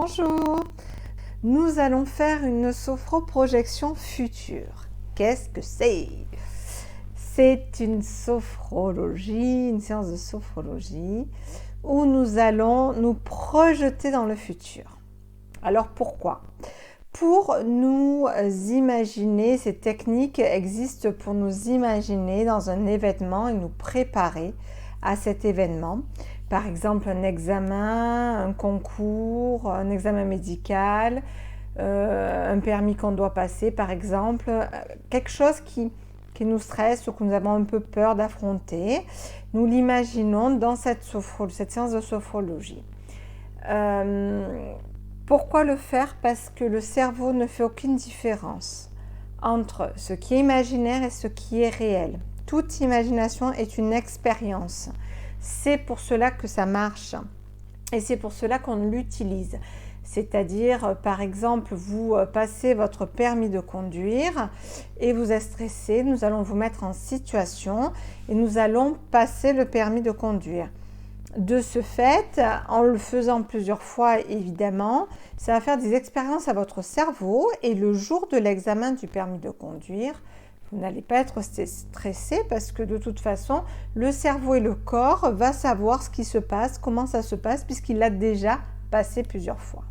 Bonjour, nous allons faire une sophroprojection future. Qu'est-ce que c'est? C'est une sophrologie, une séance de sophrologie où nous allons nous projeter dans le futur. Alors pourquoi? Pour nous imaginer, ces techniques existent pour nous imaginer dans un événement et nous préparer à cet événement. Par exemple, un examen, un concours, un examen médical, un permis qu'on doit passer, par exemple, quelque chose qui nous stresse ou que nous avons un peu peur d'affronter. Nous l'imaginons dans cette séance de sophrologie. Pourquoi le faire? Parce que le cerveau ne fait aucune différence entre ce qui est imaginaire et ce qui est réel. Toute imagination est une expérience. C'est pour cela que ça marche et c'est pour cela qu'on l'utilise. C'est-à-dire, par exemple, vous passez votre permis de conduire et vous êtes stressé, nous allons vous mettre en situation et nous allons passer le permis de conduire. De ce fait, en le faisant plusieurs fois, évidemment, ça va faire des expériences à votre cerveau et le jour de l'examen du permis de conduire, vous n'allez pas être stressé parce que de toute façon, le cerveau et le corps vont savoir ce qui se passe, comment ça se passe, puisqu'il l'a déjà passé plusieurs fois.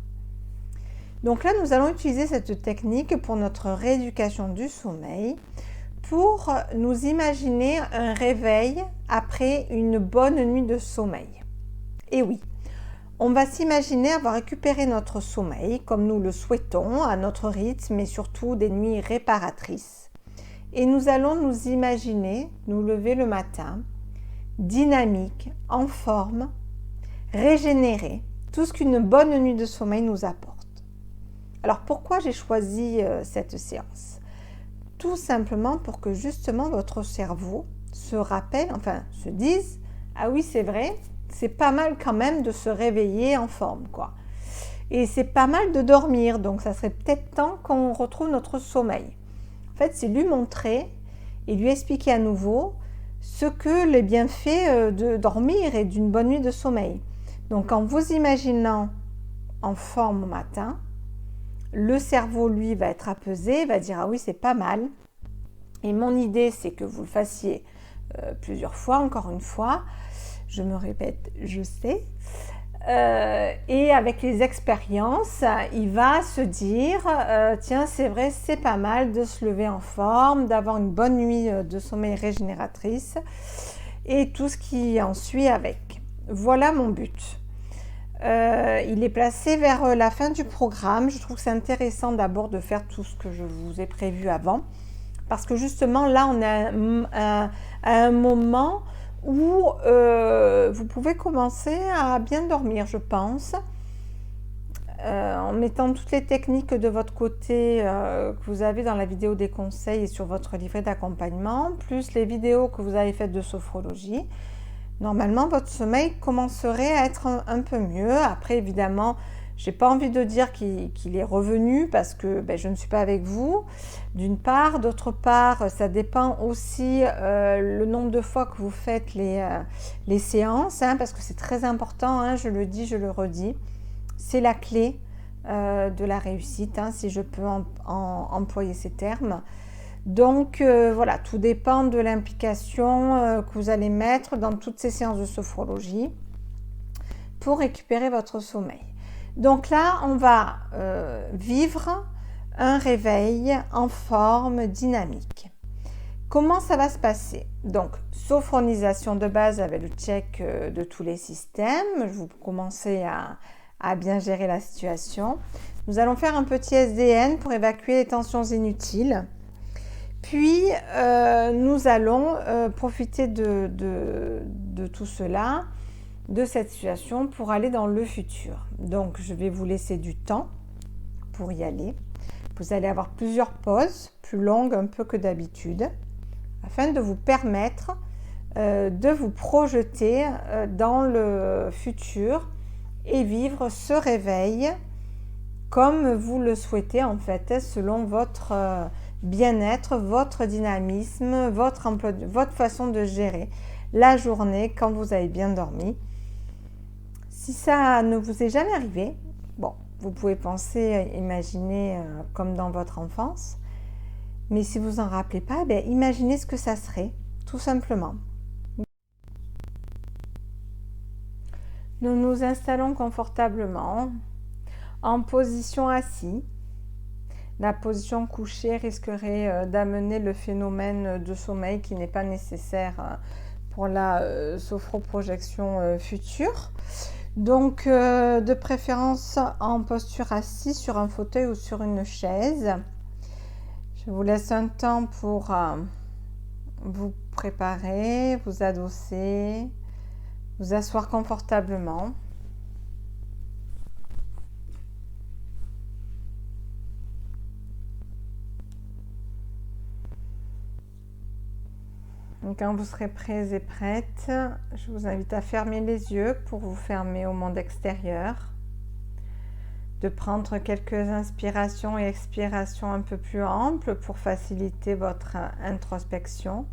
Donc là, nous allons utiliser cette technique pour notre rééducation du sommeil, pour nous imaginer un réveil après une bonne nuit de sommeil. Et oui, on va s'imaginer avoir récupéré notre sommeil comme nous le souhaitons, à notre rythme et surtout des nuits réparatrices. Et nous allons nous imaginer nous lever le matin, dynamique, en forme, régénéré, tout ce qu'une bonne nuit de sommeil nous apporte. Alors pourquoi j'ai choisi cette séance? Tout simplement pour que justement votre cerveau se rappelle, enfin se dise « Ah oui, c'est vrai, c'est pas mal quand même de se réveiller en forme, quoi. Et c'est pas mal de dormir, donc ça serait peut-être temps qu'on retrouve notre sommeil. » En fait, c'est lui montrer et lui expliquer à nouveau ce que les bienfaits de dormir et d'une bonne nuit de sommeil. Donc, en vous imaginant en forme au matin, le cerveau, lui, va être apaisé, va dire « Ah oui, c'est pas mal. » Et mon idée, c'est que vous le fassiez plusieurs fois, encore une fois. Je me répète, je sais. Et avec les expériences, il va se dire tiens, c'est vrai, c'est pas mal de se lever en forme, d'avoir une bonne nuit de sommeil régénératrice et tout ce qui en suit avec. Voilà mon but. Il est placé vers la fin du programme. Je trouve que c'est intéressant d'abord de faire tout ce que je vous ai prévu avant, parce que justement là on est à un moment où vous pouvez commencer à bien dormir, je pense, en mettant toutes les techniques de votre côté que vous avez dans la vidéo des conseils et sur votre livret d'accompagnement, plus les vidéos que vous avez faites de sophrologie. Normalement, votre sommeil commencerait à être un peu mieux. Après, évidemment, je n'ai pas envie de dire qu'il est revenu parce que je ne suis pas avec vous, d'une part. D'autre part, ça dépend aussi le nombre de fois que vous faites les séances, parce que c'est très important, je le dis, je le redis. C'est la clé de la réussite, si je peux employer ces termes. Donc voilà, tout dépend de l'implication que vous allez mettre dans toutes ces séances de sophrologie pour récupérer votre sommeil. Donc là, on va vivre un réveil en forme dynamique. Comment ça va se passer? Donc, sophronisation de base avec le check de tous les systèmes. Vous commencez à bien gérer la situation. Nous allons faire un petit SDN pour évacuer les tensions inutiles. Puis, nous allons profiter de tout cela, de cette situation pour aller dans le futur. Donc, je vais vous laisser du temps pour y aller. Vous allez avoir plusieurs pauses, plus longues un peu que d'habitude, afin de vous permettre de vous projeter dans le futur et vivre ce réveil comme vous le souhaitez en fait, selon votre bien-être, votre dynamisme, votre façon de gérer la journée quand vous avez bien dormi. Si ça ne vous est jamais arrivé, bon, vous pouvez penser, imaginer comme dans votre enfance. Mais si vous en rappelez pas, imaginez ce que ça serait, tout simplement. Nous nous installons confortablement en position assise. La position couchée risquerait d'amener le phénomène de sommeil qui n'est pas nécessaire pour la sophroprojection future. Donc, de préférence en posture assise sur un fauteuil ou sur une chaise. Je vous laisse un temps pour vous préparer, vous adosser, vous asseoir confortablement. Donc, quand vous serez prêts et prêtes, je vous invite à fermer les yeux pour vous fermer au monde extérieur, de prendre quelques inspirations et expirations un peu plus amples pour faciliter votre introspection.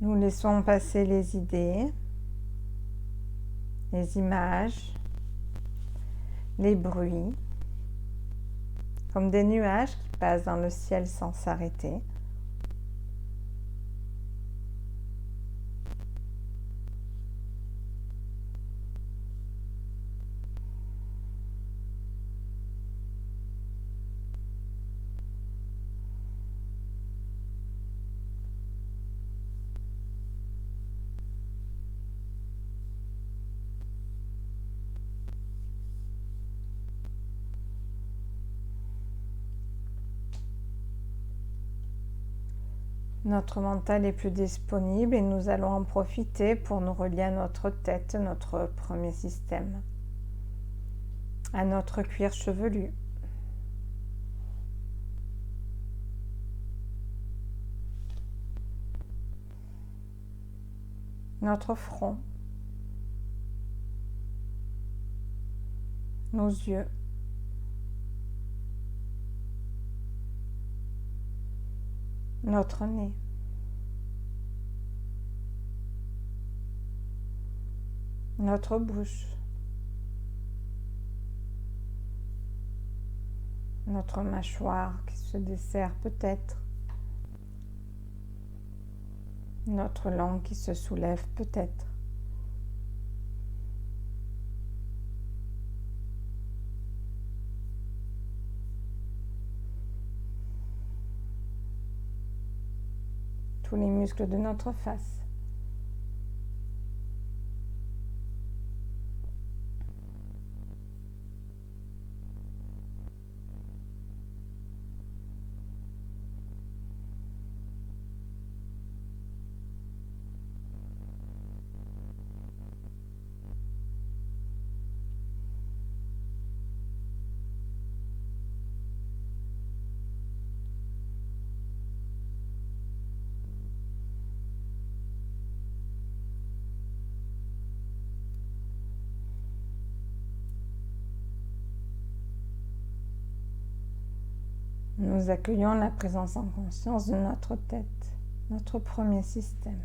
Nous laissons passer les idées, les images, les bruits, comme des nuages qui passent dans le ciel sans s'arrêter. Notre mental est plus disponible et nous allons en profiter pour nous relier à notre tête, notre premier système, à notre cuir chevelu. Notre front, nos yeux, notre nez, notre bouche, notre mâchoire qui se desserre peut-être, notre langue qui se soulève peut-être. Tous les muscles de notre face. Nous accueillons la présence en conscience de notre tête, notre premier système.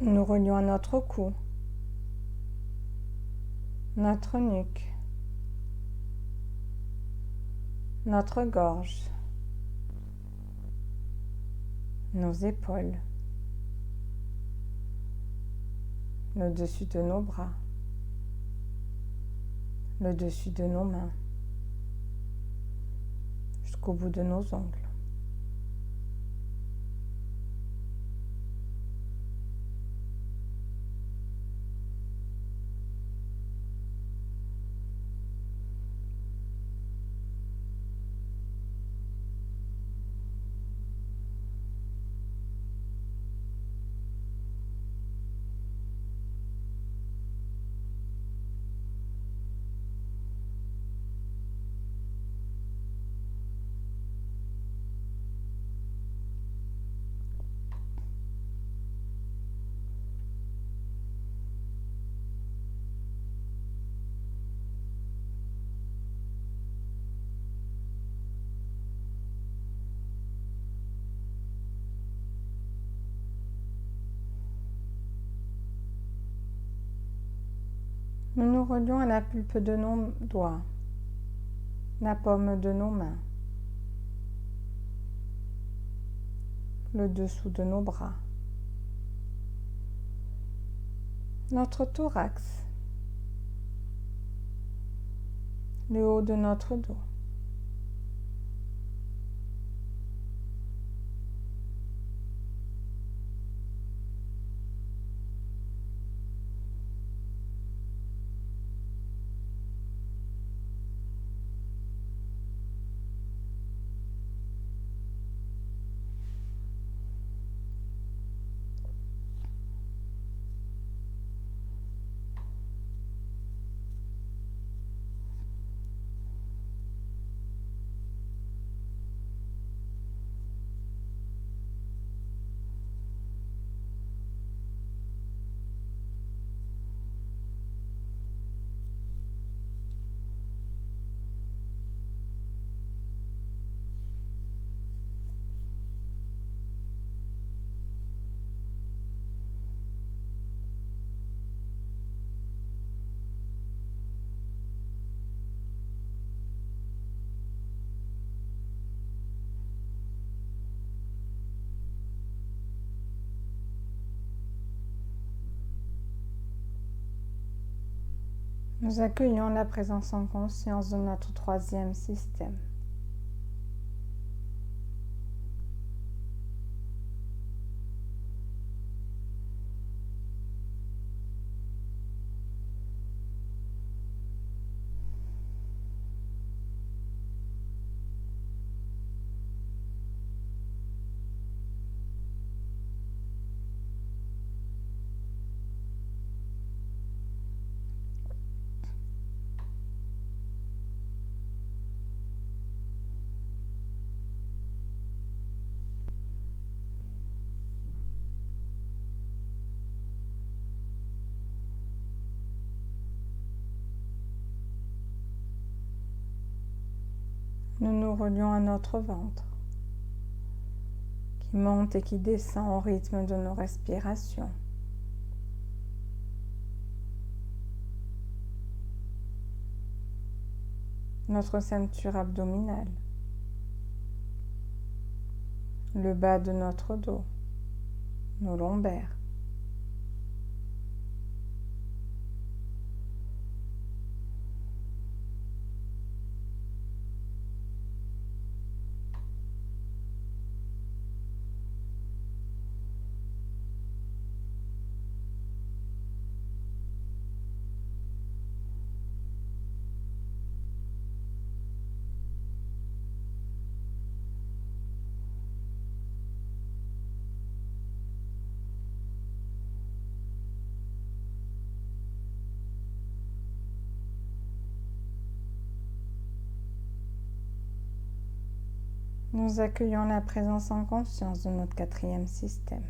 Nous relions à notre cou, notre nuque, notre gorge, nos épaules, le dessus de nos bras, le dessus de nos mains, jusqu'au bout de nos ongles. Nous nous relions à la pulpe de nos doigts, la paume de nos mains, le dessous de nos bras, notre thorax, le haut de notre dos. Nous accueillons la présence en conscience de notre troisième système. Nous nous relions à notre ventre, qui monte et qui descend au rythme de nos respirations. Notre ceinture abdominale, le bas de notre dos, nos lombaires. Nous accueillons la présence en conscience de notre quatrième système.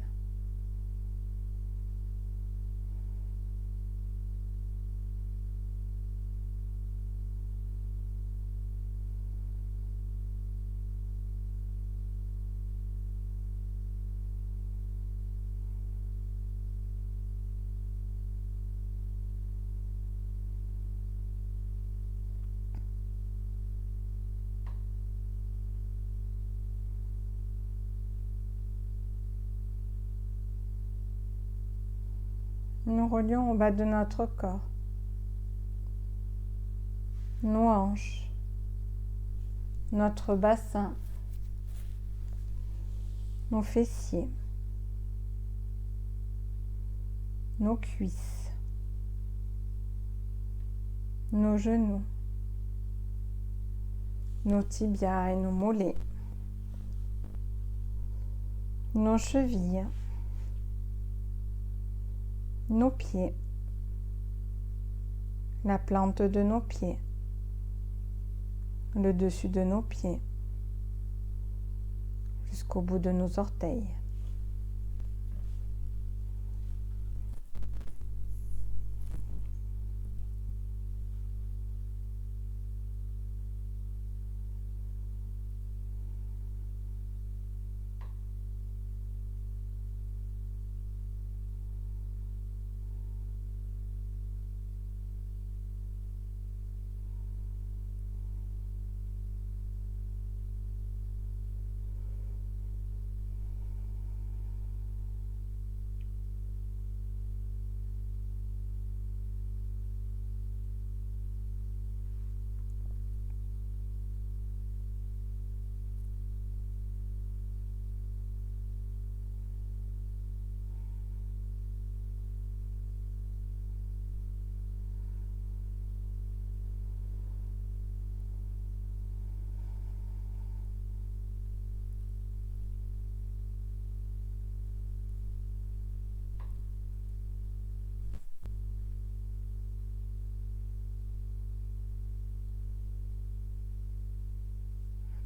Nous relions au bas de notre corps, nos hanches, notre bassin, nos fessiers, nos cuisses, nos genoux, nos tibias et nos mollets, nos chevilles, nos pieds, la plante de nos pieds, le dessus de nos pieds, jusqu'au bout de nos orteils.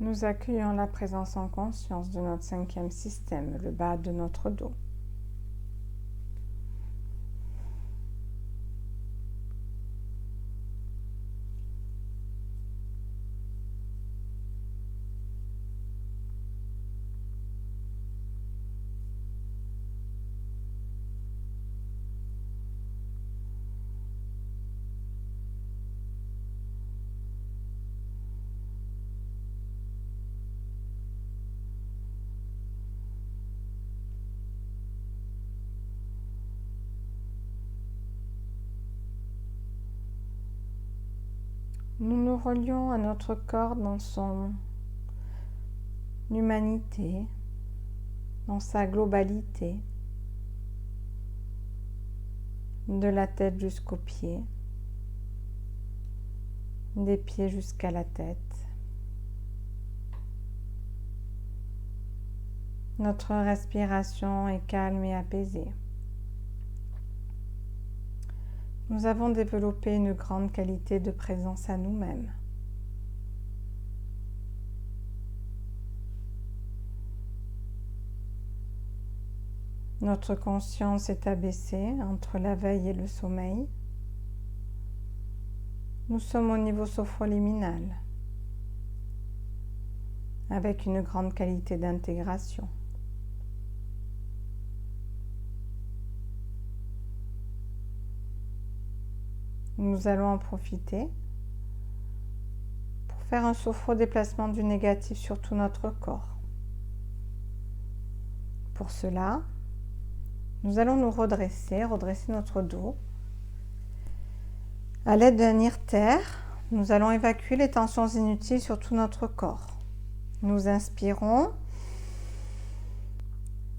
Nous accueillons la présence en conscience de notre cinquième système, le bas de notre dos. Nous nous relions à notre corps dans son humanité, dans sa globalité, de la tête jusqu'aux pieds, des pieds jusqu'à la tête. Notre respiration est calme et apaisée. Nous avons développé une grande qualité de présence à nous-mêmes. Notre conscience est abaissée entre la veille et le sommeil. Nous sommes au niveau sophroliminal, avec une grande qualité d'intégration. Nous allons en profiter pour faire un sophro-déplacement du négatif sur tout notre corps. Pour cela, nous allons nous redresser notre dos. À l'aide d'un IRTER, nous allons évacuer les tensions inutiles sur tout notre corps. Nous inspirons.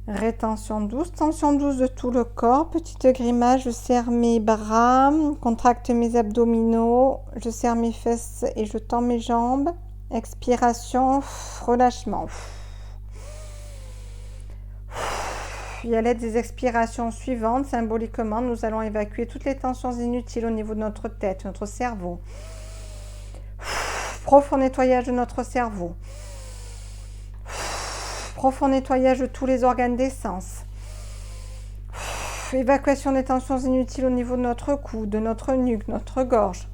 Rétention douce, tension douce de tout le corps, petite grimace, je serre mes bras, contracte mes abdominaux, je serre mes fesses et je tends mes jambes. Expiration, relâchement. Puis à l'aide des expirations suivantes, symboliquement, nous allons évacuer toutes les tensions inutiles au niveau de notre tête, notre cerveau. Profond nettoyage de notre cerveau. Profond nettoyage de tous les organes des sens. Évacuation des tensions inutiles au niveau de notre cou, de notre nuque, notre gorge.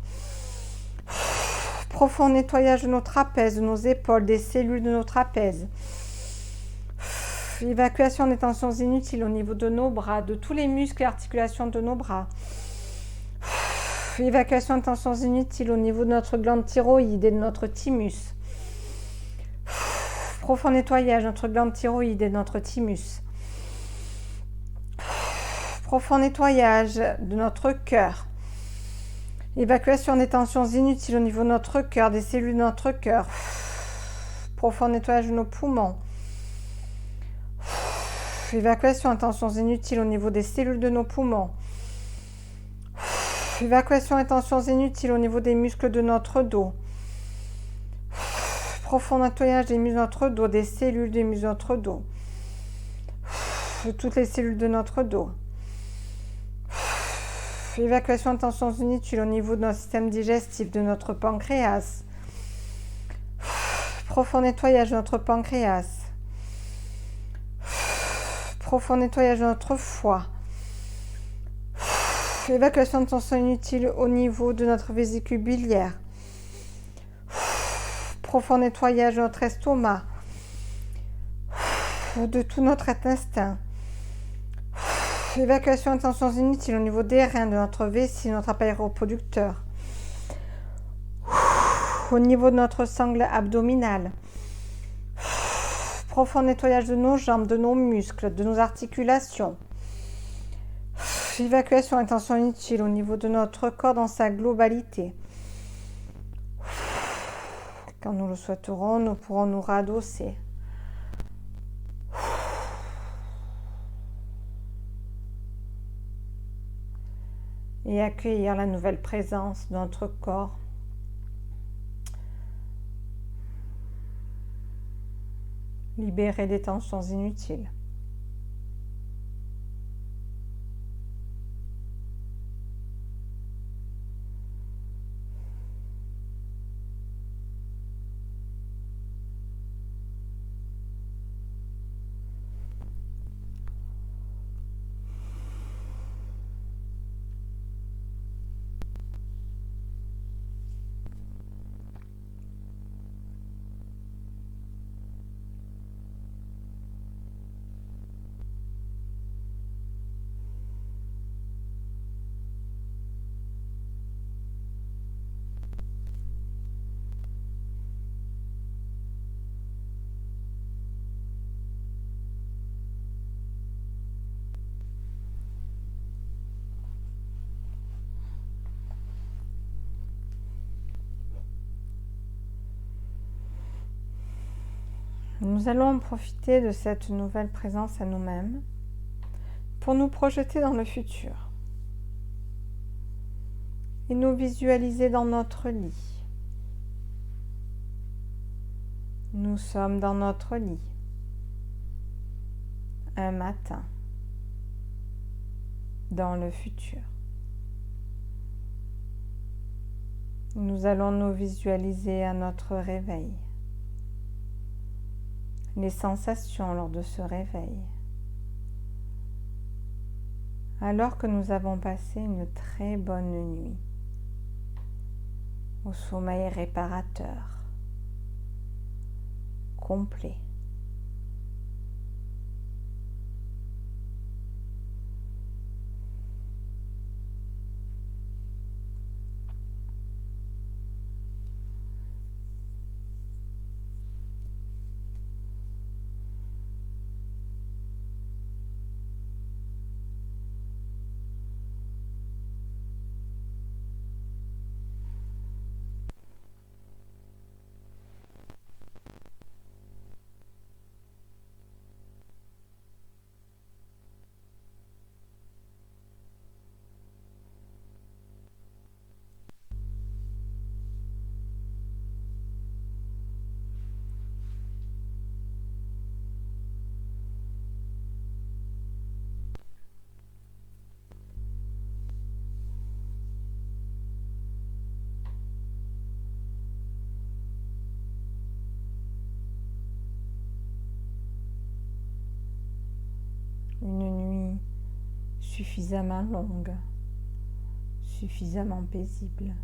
Profond nettoyage de nos trapèzes, de nos épaules, des cellules de nos trapèzes. Évacuation des tensions inutiles au niveau de nos bras, de tous les muscles et articulations de nos bras. Évacuation des tensions inutiles au niveau de notre glande thyroïde et de notre thymus. Profond nettoyage de notre glande thyroïde et de notre thymus. Profond nettoyage de notre cœur. Évacuation des tensions inutiles au niveau de notre cœur, des cellules de notre cœur. Profond nettoyage de nos poumons. Évacuation des tensions inutiles au niveau des cellules de nos poumons. Évacuation des tensions inutiles au niveau des muscles de notre dos. Profond nettoyage des muscles de notre dos, des cellules des muscles de notre dos. De toutes les cellules de notre dos. Évacuation de tensions inutiles au niveau de notre système digestif, de notre pancréas. Profond nettoyage de notre pancréas. Profond nettoyage de notre foie. Évacuation de tensions inutiles au niveau de notre vésicule biliaire. Profond nettoyage de notre estomac, de tout notre intestin. Évacuation de tensions inutiles au niveau des reins, de notre vessie, de notre appareil reproducteur. Au niveau de notre sangle abdominale. Profond nettoyage de nos jambes, de nos muscles, de nos articulations. Évacuation de tensions inutiles au niveau de notre corps dans sa globalité. Quand nous le souhaiterons, nous pourrons nous radosser. Et accueillir la nouvelle présence de notre corps. Libérer des tensions inutiles. Nous allons profiter de cette nouvelle présence à nous-mêmes pour nous projeter dans le futur et nous visualiser dans notre lit. Nous sommes dans notre lit un matin dans le futur. Nous allons nous visualiser à notre réveil, les sensations lors de ce réveil, alors que nous avons passé une très bonne nuit au sommeil réparateur, complet. Une nuit suffisamment longue, suffisamment paisible.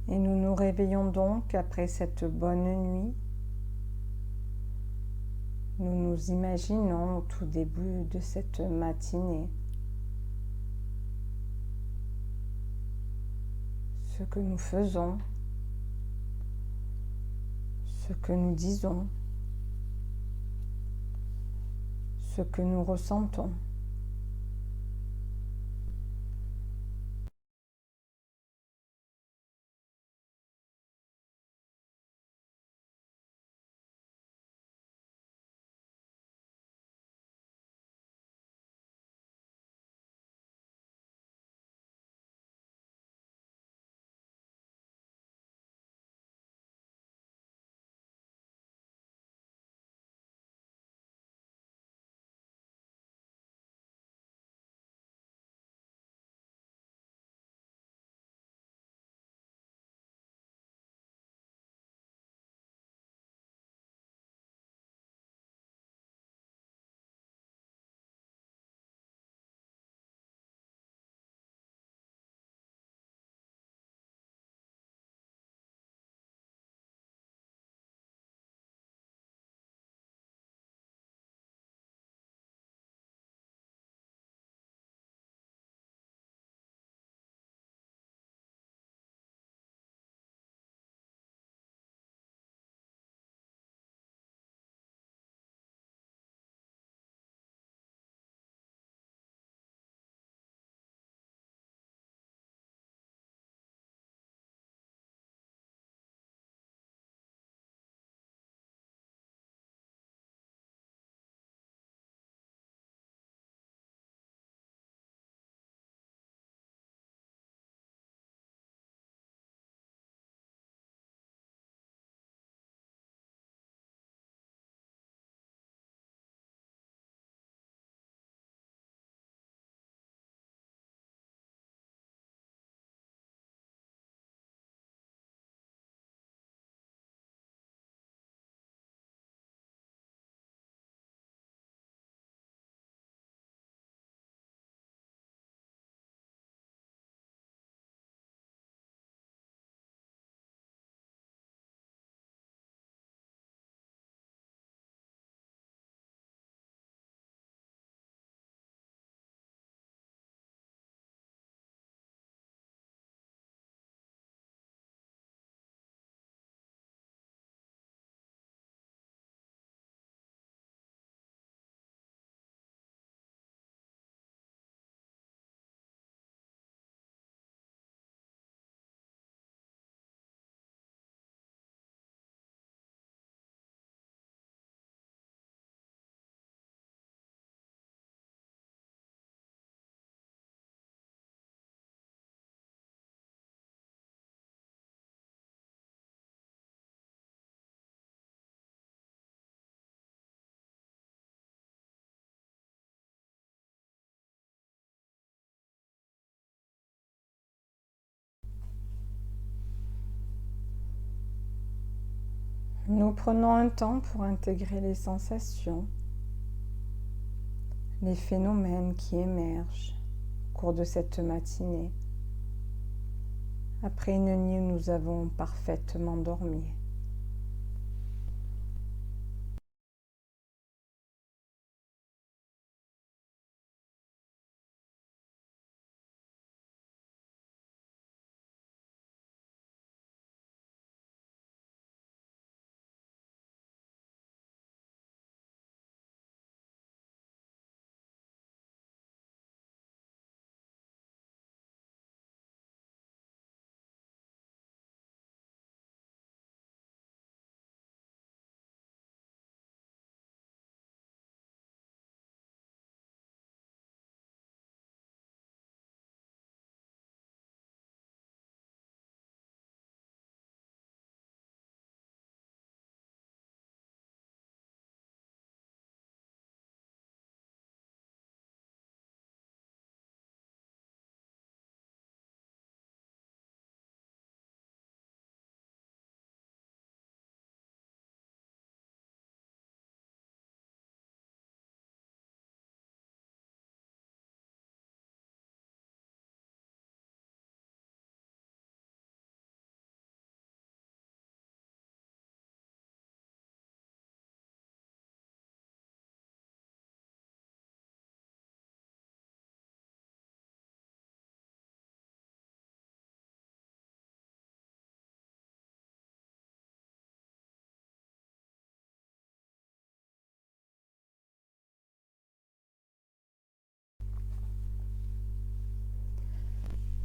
Et nous nous réveillons donc après cette bonne nuit. Nous nous imaginons au tout début de cette matinée ce que nous faisons, ce que nous disons, ce que nous ressentons. Nous prenons un temps pour intégrer les sensations, les phénomènes qui émergent au cours de cette matinée, après une nuit où nous avons parfaitement dormi.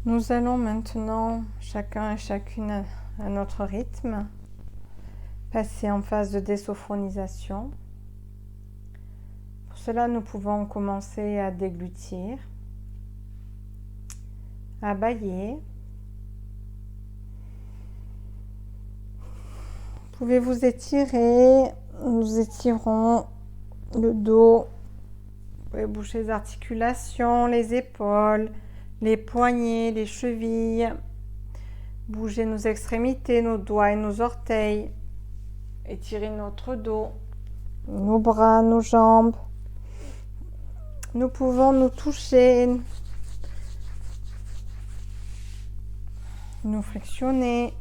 Nous allons maintenant, chacun et chacune à notre rythme, passer en phase de désophonisation. Pour cela, nous pouvons commencer à déglutir, à bâiller. Vous pouvez vous étirer, nous étirons le dos, vous pouvez bouger les articulations, les épaules, les poignets, les chevilles, bouger nos extrémités, nos doigts et nos orteils, étirer notre dos, nos bras, nos jambes. Nous pouvons nous toucher, nous flexionner,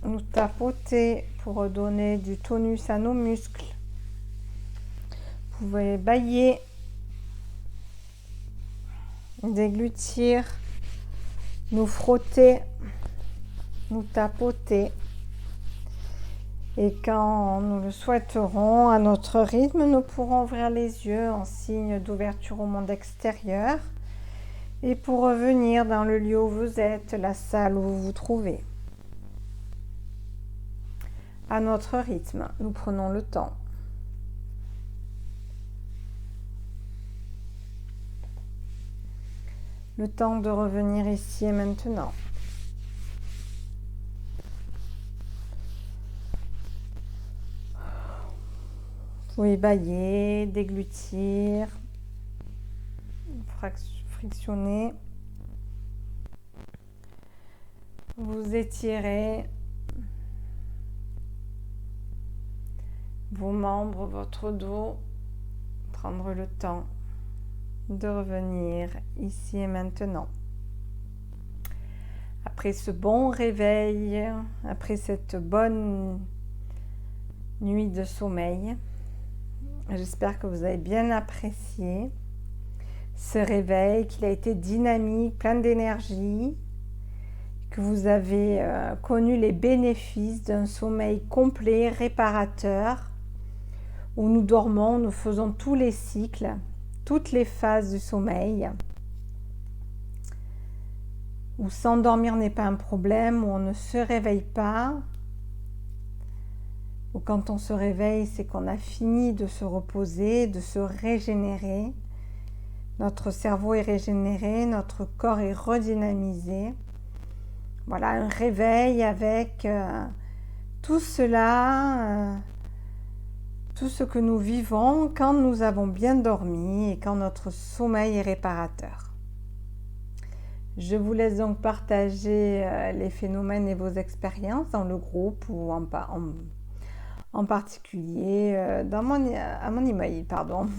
nous tapoter pour redonner du tonus à nos muscles. Vous pouvez bâiller, déglutir, nous frotter, nous tapoter. Et quand nous le souhaiterons, à notre rythme, nous pourrons ouvrir les yeux en signe d'ouverture au monde extérieur et pour revenir dans le lieu où vous êtes, la salle où vous vous trouvez. À notre rythme, nous prenons le temps. Le temps de revenir ici et maintenant. Vous pouvez bâiller, déglutir, frictionner. Vous étirez vos membres, votre dos. Prendre le temps de revenir ici et maintenant. Après ce bon réveil, après cette bonne nuit de sommeil, j'espère que vous avez bien apprécié ce réveil, qu'il a été dynamique, plein d'énergie, que vous avez connu les bénéfices d'un sommeil complet, réparateur, où nous dormons, nous faisons tous les cycles, toutes les phases du sommeil, où s'endormir n'est pas un problème, où on ne se réveille pas, où quand on se réveille, c'est qu'on a fini de se reposer, de se régénérer. Notre cerveau est régénéré, notre corps est redynamisé. Voilà, un réveil avec tout cela, tout ce que nous vivons quand nous avons bien dormi et quand notre sommeil est réparateur. Je vous laisse donc partager les phénomènes et vos expériences dans le groupe ou en particulier à mon email, pardon.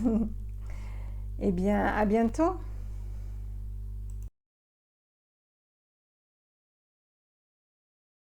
Eh bien, à bientôt.